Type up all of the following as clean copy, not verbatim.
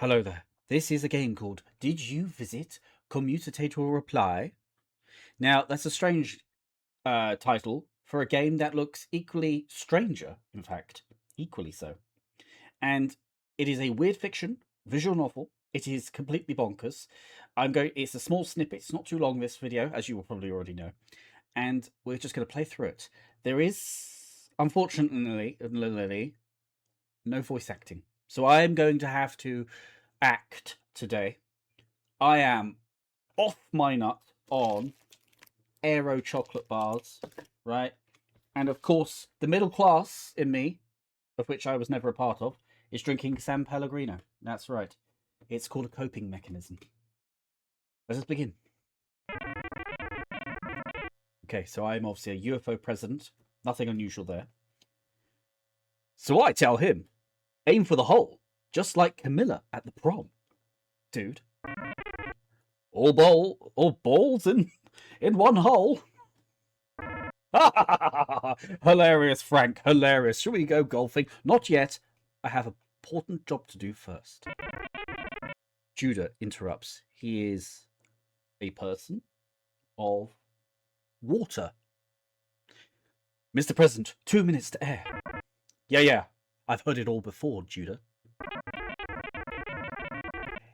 Hello there. This is a game called Did You Visit Commutator Reply? Now, that's a strange title for a game that looks equally stranger, in fact, equally so. And it is a weird fiction, visual novel. It is completely bonkers. It's a small snippet. It's not too long, this video, as you will probably already know. And we're just going to play through it. There is, unfortunately, no voice acting. So I am going to have to act today. I am off my nut on Aero chocolate bars, right? And of course, the middle class in me, of which I was never a part of, is drinking San Pellegrino. That's right. It's called a coping mechanism. Let us begin. Okay, so I'm obviously a UFO president. Nothing unusual there. So I tell him, aim for the hole, just like Camilla at the prom. Dude. All balls in one hole. Hilarious, Frank. Hilarious. Shall we go golfing? Not yet. I have an important job to do first. Judah interrupts. He is a person of water. Mr. President, 2 minutes to air. Yeah. I've heard it all before, Judah.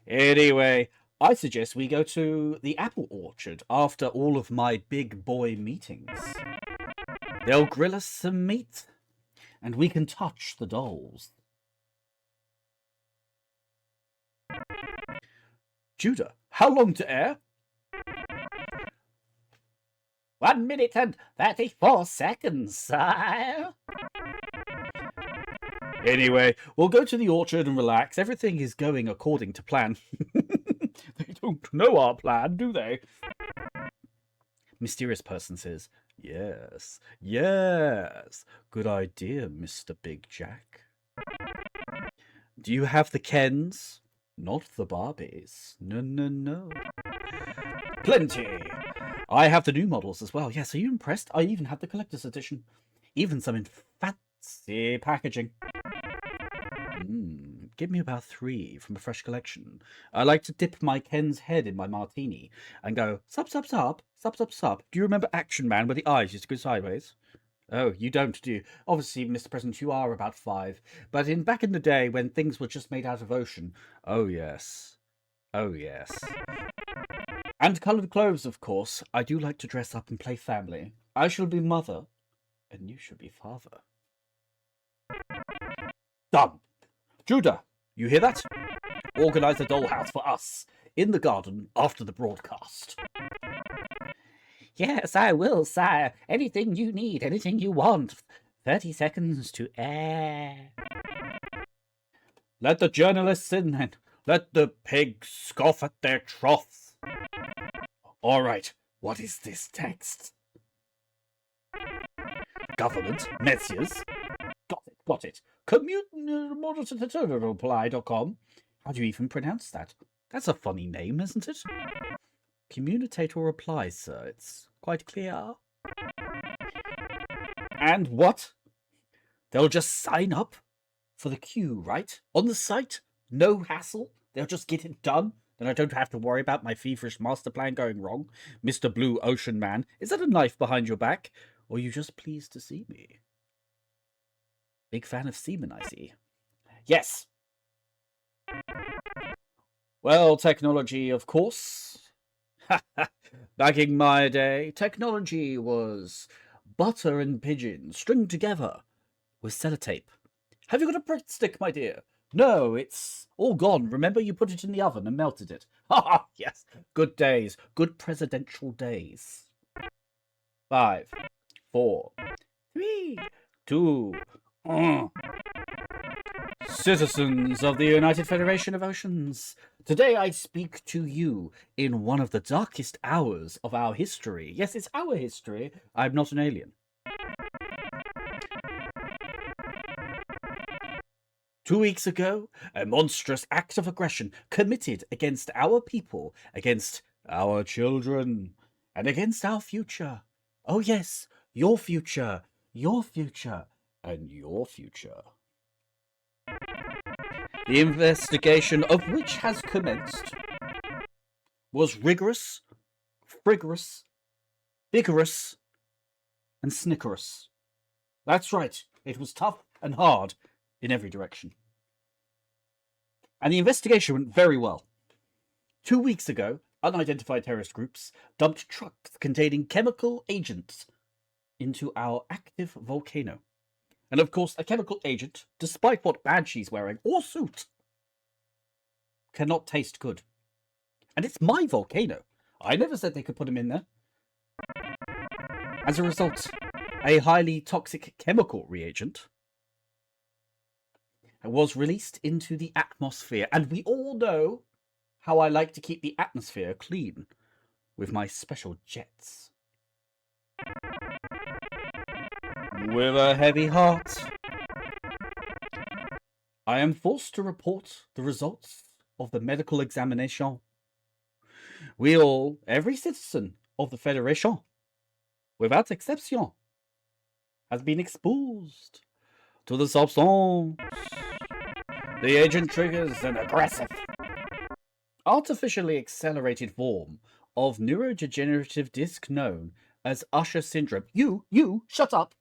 Anyway, I suggest we go to the apple orchard after all of my big boy meetings. They'll grill us some meat, and we can touch the dolls. Judah, how long to air? 1 minute and 34 seconds, sire. Anyway, we'll go to the orchard and relax. Everything is going according to plan. They don't know our plan, do they? Mysterious person says, yes. Good idea, Mr. Big Jack. Do you have the Kens? Not the Barbies. No. Plenty. I have the new models as well. Yes, are you impressed? I even have the collector's edition. Even some in fancy packaging. Give me about 3 from a fresh collection. I like to dip my Ken's head in my martini and go, sup. Do you remember Action Man where the eyes used to go sideways? Oh, you don't, do you? Obviously, Mr. President, you are about 5. But back in the day when things were just made out of ocean. Oh, yes. And coloured clothes, of course. I do like to dress up and play family. I shall be mother, and you shall be father. Done. Judah, you hear that? Organise a dollhouse for us in the garden after the broadcast. Yes, I will, sire. Anything you need, anything you want. 30 seconds to air. Let the journalists in then. Let the pigs scoff at their troughs. All right, what is this text? Government measures. Got it. Commutatorreply.com. How do you even pronounce that? That's a funny name, isn't it? Commutator reply, sir. It's quite clear. And what? They'll just sign up for the queue, right? On the site? No hassle? They'll just get it done? Then I don't have to worry about my feverish master plan going wrong? Mr. Blue Ocean Man, is that a knife behind your back? Or are you just pleased to see me? Big fan of semen, I see. Yes. Well, technology, of course. Back in my day, technology was butter and pigeon stringed together with sellotape. Have you got a breadstick, my dear? No, it's all gone. Remember, you put it in the oven and melted it. Ha! Yes. Good days. Good presidential days. 5, 4, 3, 2... Citizens of the United Federation of Oceans, today I speak to you in one of the darkest hours of our history. Yes, it's our history. I'm not an alien. 2 weeks ago, a monstrous act of aggression committed against our people, against our children, and against our future. Oh yes, your future, and your future. the investigation of which has commenced, was rigorous, frigorous, vigorous, and snickerous. That's right, it was tough and hard in every direction. And the investigation went very well. 2 weeks ago, unidentified terrorist groups dumped trucks containing chemical agents into our active volcano. And of course, a chemical agent, despite what badge she's wearing or suit, cannot taste good. And it's my volcano. I never said they could put him in there. As a result, a highly toxic chemical reagent was released into the atmosphere. And we all know how I like to keep the atmosphere clean with my special jets. With a heavy heart, I am forced to report the results of the medical examination. We all, every citizen of the Federation, without exception, has been exposed to the substance. The agent triggers an aggressive, artificially accelerated form of neurodegenerative disc known as Usher syndrome. You, shut up.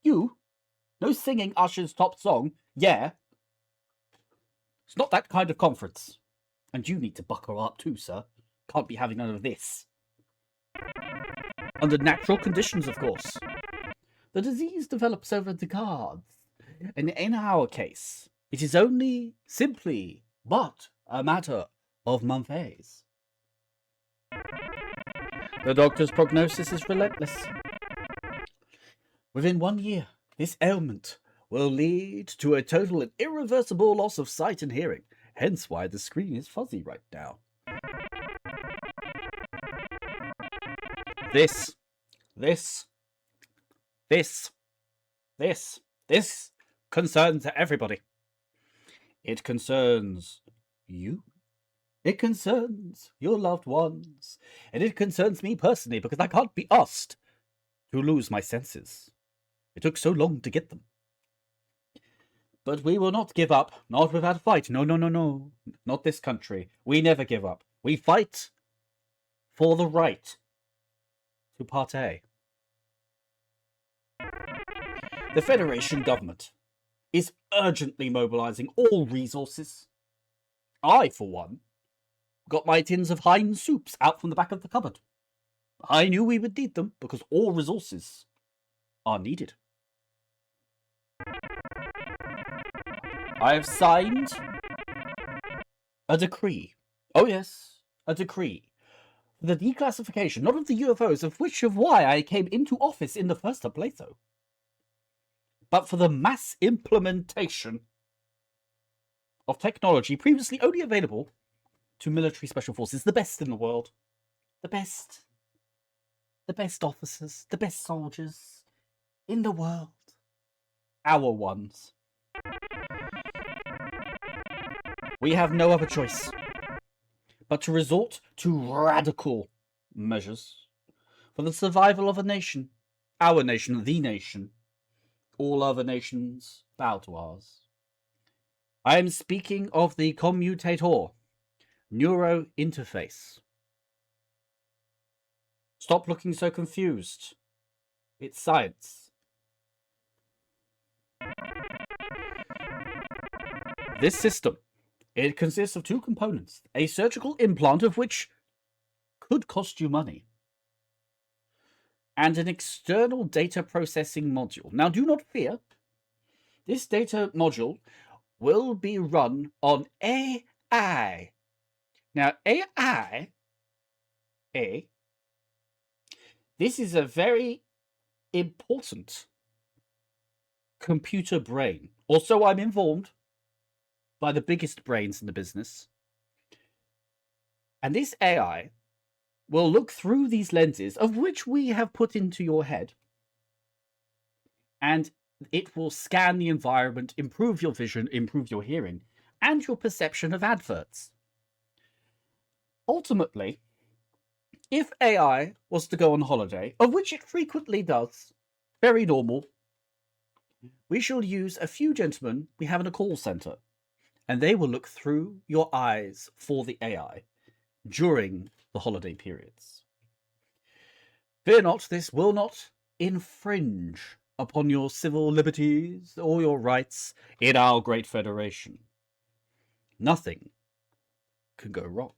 You, no singing Usher's top song, yeah. It's not that kind of conference. And you need to buckle up too, sir. Can't be having none of this. Under natural conditions, of course. The disease develops over decades. And in our case, it is only simply but a matter of months. The doctor's prognosis is relentless. Within 1 year, this ailment will lead to a total and irreversible loss of sight and hearing, hence why the screen is fuzzy right now. This concerns everybody. It concerns you. It concerns your loved ones. And it concerns me personally because I can't be asked to lose my senses. It took so long to get them. But we will not give up, not without a fight. No. Not this country. We never give up. We fight for the right to partay. The Federation government is urgently mobilizing all resources. I, for one, got my tins of Heinz soups out from the back of the cupboard. I knew we would need them because all resources are needed. I have signed a decree. Oh yes, a decree. For the declassification, not of the UFOs, of why I came into office in the first place, though, but for the mass implementation of technology previously only available to military special forces, the best in the world. The best officers, the best soldiers in the world. Our ones. We have no other choice but to resort to radical measures for the survival of a nation. Our nation, the nation. All other nations bow to ours. I am speaking of the Commutator neuro interface. Stop looking so confused. It's science. This system, it consists of two components. A surgical implant, of which could cost you money, and an external data processing module. Now, do not fear. This data module will be run on AI. Now, AI, this is a very important computer brain. Or so I'm informed by the biggest brains in the business. And this AI will look through these lenses, of which we have put into your head, and it will scan the environment, improve your vision, improve your hearing, and your perception of adverts. Ultimately, if AI was to go on holiday, of which it frequently does, very normal, we shall use a few gentlemen we have in a call centre, and they will look through your eyes for the AI during the holiday periods. Fear not, this will not infringe upon your civil liberties or your rights in our great federation. Nothing can go wrong.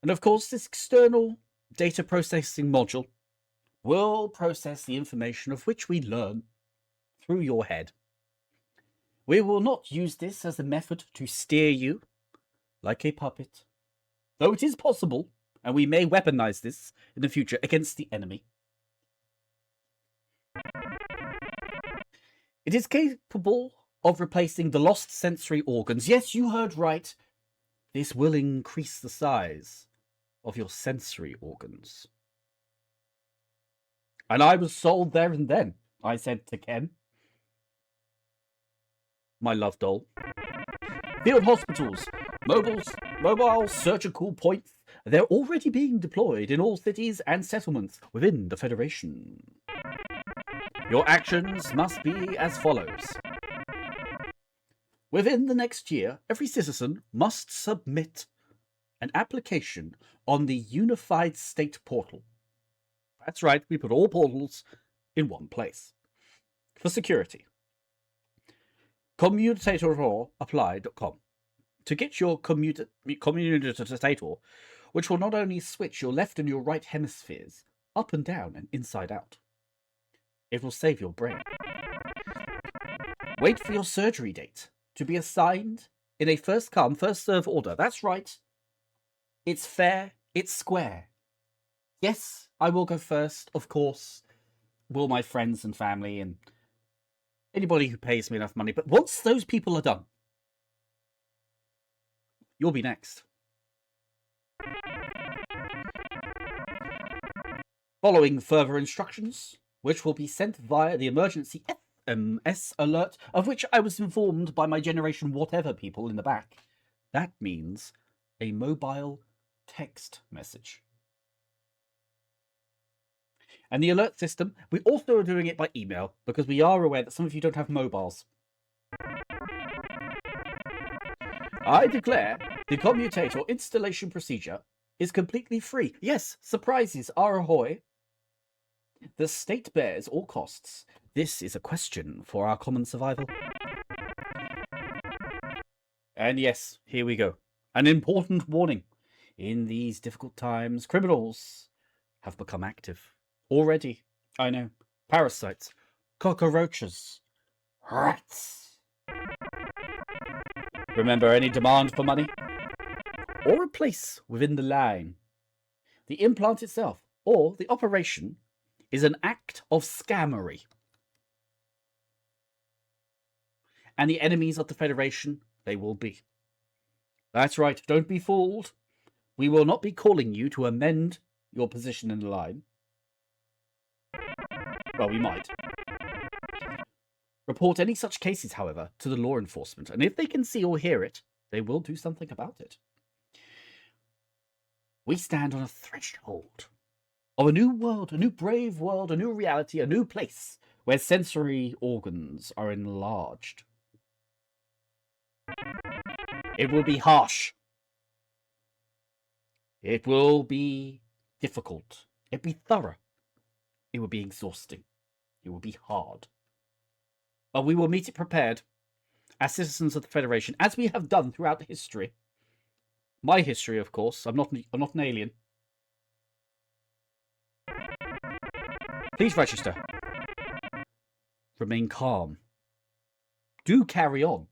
And of course, this external data processing module will process the information of which we learn through your head. We will not use this as a method to steer you like a puppet, though it is possible, and we may weaponize this in the future against the enemy. It is capable of replacing the lost sensory organs. Yes, you heard right. This will increase the size of your sensory organs. And I was sold there and then, I said to Ken, my love doll. Field hospitals, mobile surgical points, they're already being deployed in all cities and settlements within the Federation. Your actions must be as follows. Within the next year, every citizen must submit an application on the Unified State Portal. That's right, we put all portals in one place. For security. Commutator.apply.com to get your commutator, which will not only switch your left and your right hemispheres up and down and inside out. It will save your brain. Wait for your surgery date to be assigned in a first come, first serve order. That's right. It's fair. It's square. Yes, I will go first, of course. Will my friends and family and anybody who pays me enough money. But once those people are done, you'll be next. Following further instructions, which will be sent via the emergency FMS alert, of which I was informed by my Generation Whatever people in the back. That means a mobile text message. And the alert system, we also are doing it by email, because we are aware that some of you don't have mobiles. I declare the Commutator installation procedure is completely free. Yes, surprises are ahoy. The state bears all costs. This is a question for our common survival. And yes, here we go. An important warning. In these difficult times, criminals have become active. Already, I know. Parasites, cockroaches, rats. Remember any demand for money? Or a place within the line. The implant itself, or the operation, is an act of scammery. And the enemies of the Federation, they will be. That's right, don't be fooled. We will not be calling you to amend your position in the line. Well, we might. Report any such cases, however, to the law enforcement, and if they can see or hear it, they will do something about it. We stand on a threshold of a new world, a new brave world, a new reality, a new place where sensory organs are enlarged. It will be harsh. It will be difficult. It will be thorough. It will be exhausting. It will be hard. But we will meet it prepared as citizens of the Federation, as we have done throughout history. My history, of course. I'm not an alien. Please register. Remain calm. Do carry on.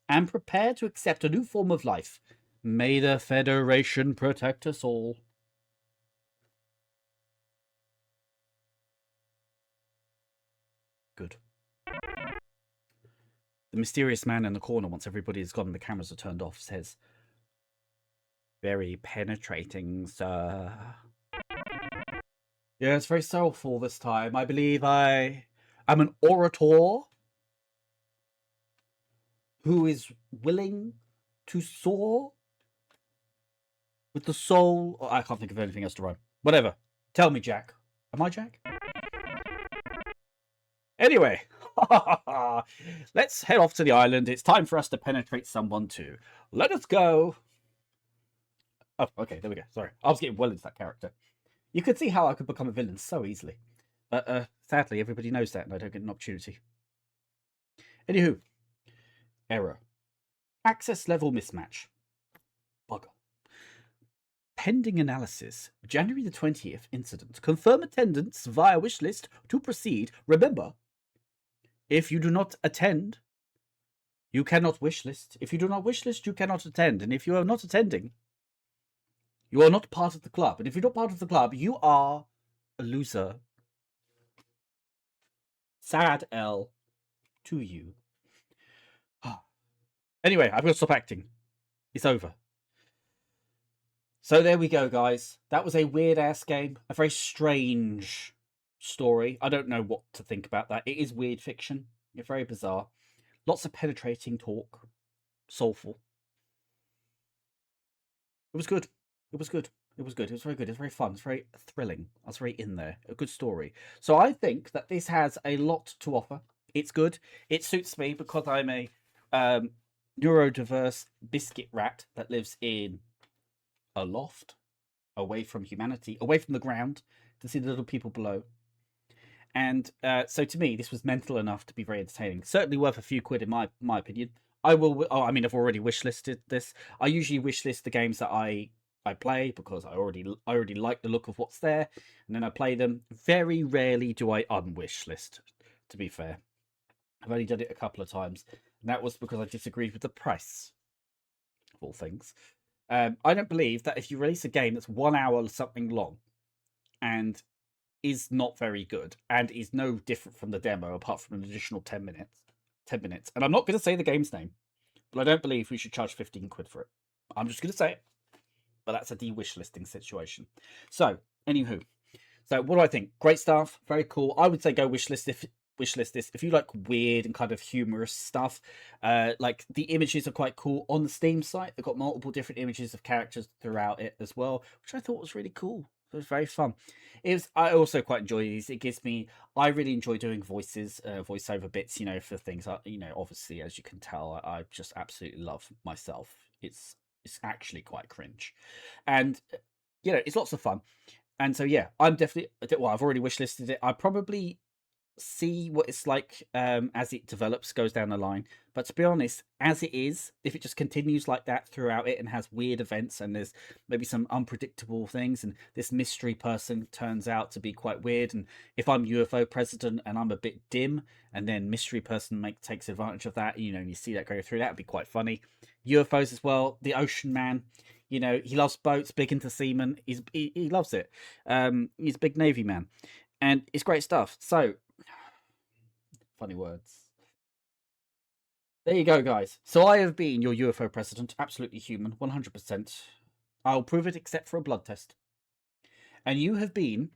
And prepare to accept a new form of life. May the Federation protect us all. Good. The mysterious man in the corner, once everybody is gone and the cameras are turned off, says, "Very penetrating, sir." Yeah, it's very soulful this time. I believe I am an orator who is willing to soar with the soul. Oh, I can't think of anything else to rhyme. Whatever. Tell me, Jack. Am I Jack? Anyway, let's head off to the island. It's time for us to penetrate someone too. Let us go. Oh, okay, there we go. Sorry, I was getting well into that character. You could see how I could become a villain so easily. But sadly, everybody knows that, and I don't get an opportunity. Anywho, error. Access level mismatch. Bugger. Pending analysis. January the 20th incident. Confirm attendance via wishlist to proceed. Remember, if you do not attend, you cannot wishlist. If you do not wishlist, you cannot attend. And if you are not attending, you are not part of the club. And if you're not part of the club, you are a loser. Sad L to you. Anyway, I've got to stop acting. It's over. So there we go, guys. That was a weird-ass game. A very strange story. I don't know what to think about that. It is weird fiction. It's very bizarre. Lots of penetrating talk. Soulful. It was good. It was good. It was good. It was very good. It was very fun. It's very thrilling. I was very in there. A good story. So I think that this has a lot to offer. It's good. It suits me because I'm a neurodiverse biscuit rat that lives in a loft away from humanity, away from the ground, to see the little people below. And so to me, this was mental enough to be very entertaining. Certainly worth a few quid in my opinion. I will. Oh, I mean, I've already wishlisted this. I usually wishlist the games that I play because I already like the look of what's there, and then I play them. Very rarely do I unwishlist. To be fair, I've only done it a couple of times, and that was because I disagreed with the price of all things. I don't believe that if you release a game that's 1 hour or something long and is not very good and is no different from the demo apart from an additional 10 minutes, and I'm not going to say the game's name, but I don't believe we should charge 15 quid for it. I'm just going to say it, but that's a de-wish listing situation. So, anywho, so what do I think? Great stuff, very cool. I would say go wishlist this if you like weird and kind of humorous stuff. Like the images are quite cool on the Steam site. They've got multiple different images of characters throughout it as well, which I thought was really cool. It was very fun. I also quite enjoy these. It gives me. I really enjoy doing voiceover bits. For things. Obviously, as you can tell, I just absolutely love myself. It's actually quite cringe, and it's lots of fun. And so yeah, I'm definitely. Well, I've already wishlisted it. I probably see what it's like as it develops, goes down the line. But to be honest, as it is, if it just continues like that throughout it and has weird events and there's maybe some unpredictable things and this mystery person turns out to be quite weird, and if I'm UFO president and I'm a bit dim and then mystery person takes advantage of that, and you see that go through, that'd be quite funny. UFOs as well, the ocean man, he loves boats, big into seamen, he loves it. He's a big Navy man and it's great stuff. So funny words. There you go, guys. So I have been your UFO president, absolutely human, 100%. I'll prove it except for a blood test. And you have been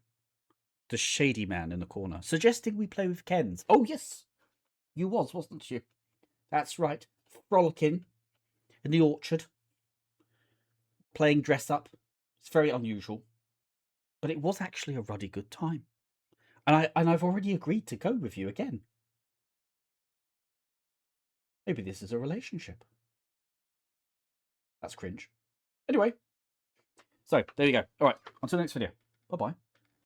the shady man in the corner, suggesting we play with Kens. Oh, yes, you wasn't you? That's right. Frolicking in the orchard, playing dress up. It's very unusual. But it was actually a ruddy good time. And I've already agreed to go with you again. Maybe this is a relationship. That's cringe. Anyway, so there you go. All right, on to the next video. Bye-bye.